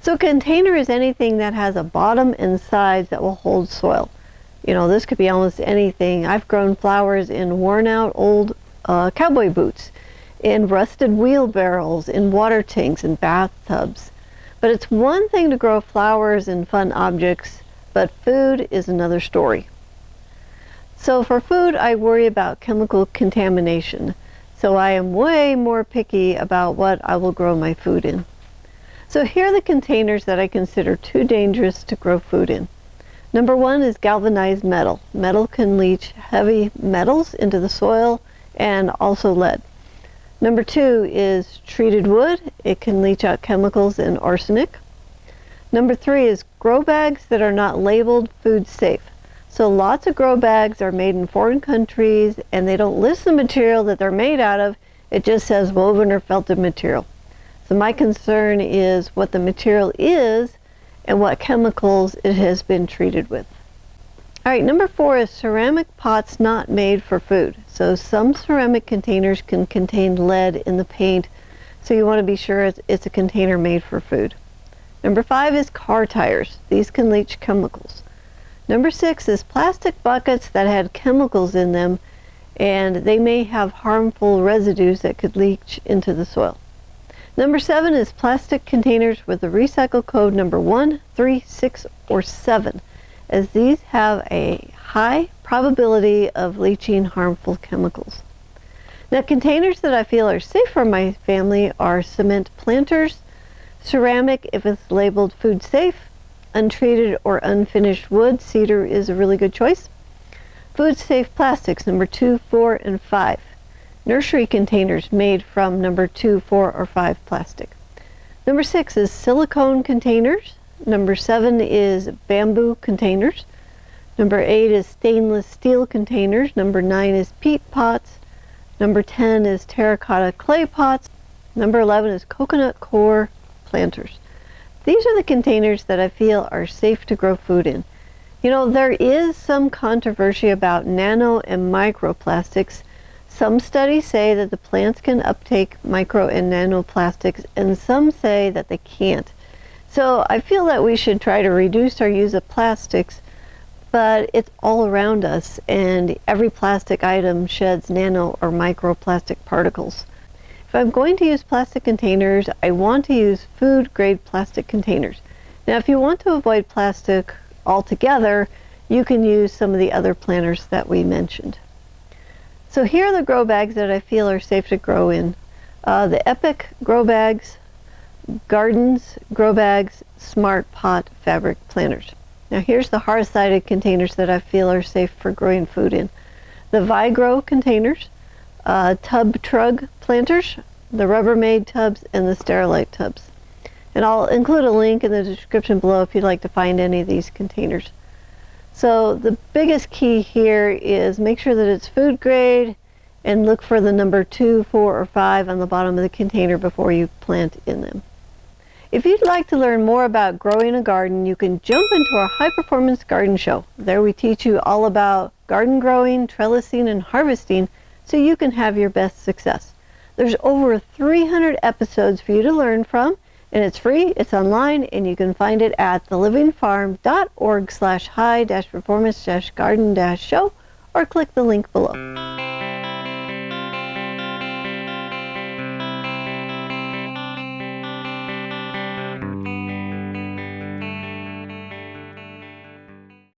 So a container is anything that has a bottom and sides that will hold soil. You know, this could be almost anything. I've grown flowers in worn out old cowboy boots, in rusted wheelbarrows, in water tanks, and bathtubs. But it's one thing to grow flowers and fun objects, but food is another story. So for food, I worry about chemical contamination. So I am way more picky about what I will grow my food in. So here are the containers that I consider too dangerous to grow food in. Number one is galvanized metal. Metal can leach heavy metals into the soil and also lead. Number two is treated wood. It can leach out chemicals and arsenic. Number three is grow bags that are not labeled food safe. So lots of grow bags are made in foreign countries and they don't list the material that they're made out of. It just says woven or felted material. So my concern is what the material is and what chemicals it has been treated with. All right, number four is ceramic pots not made for food. So some ceramic containers can contain lead in the paint, so you want to be sure it's a container made for food. Number five is car tires. These can leach chemicals. Number six is plastic buckets that had chemicals in them, and they may have harmful residues that could leach into the soil. Number seven is plastic containers with the recycle code number 1, 3, 6, or 7, as these have a high probability of leaching harmful chemicals. Now, containers that I feel are safe for my family are cement planters, ceramic if it's labeled food safe, untreated or unfinished wood, cedar is a really good choice. Food safe plastics number 2, 4, and 5. Nursery containers made from number 2, 4, or 5 plastic. Number 6 is silicone containers. Number 7 is bamboo containers. Number 8 is stainless steel containers. Number 9 is peat pots. Number 10 is terracotta clay pots. Number 11 is coconut core planters. These are the containers that I feel are safe to grow food in. You know, there is some controversy about nano and microplastics. Some studies say that the plants can uptake micro and nanoplastics, and some say that they can't. So I feel that we should try to reduce our use of plastics, but it's all around us, and every plastic item sheds nano or microplastic particles. If I'm going to use plastic containers, I want to use food-grade plastic containers. Now, if you want to avoid plastic altogether, you can use some of the other planters that we mentioned. So here are the grow bags that I feel are safe to grow in. The Epic grow bags, Gardens grow bags, Smart Pot fabric planters. Now here's the hard-sided containers that I feel are safe for growing food in. The Vigro containers, Tub Trug planters, the Rubbermaid tubs, and the Sterilite tubs. And I'll include a link in the description below if you'd like to find any of these containers. So the biggest key here is make sure that it's food grade and look for the number 2, 4, or 5 on the bottom of the container before you plant in them. If you'd like to learn more about growing a garden, you can jump into our High Performance Garden Show. There we teach you all about garden growing, trellising, and harvesting so you can have your best success. There's over 300 episodes for you to learn from, and it's free, it's online, and you can find it at thelivingfarm.org/high-performance-garden-show or click the link below.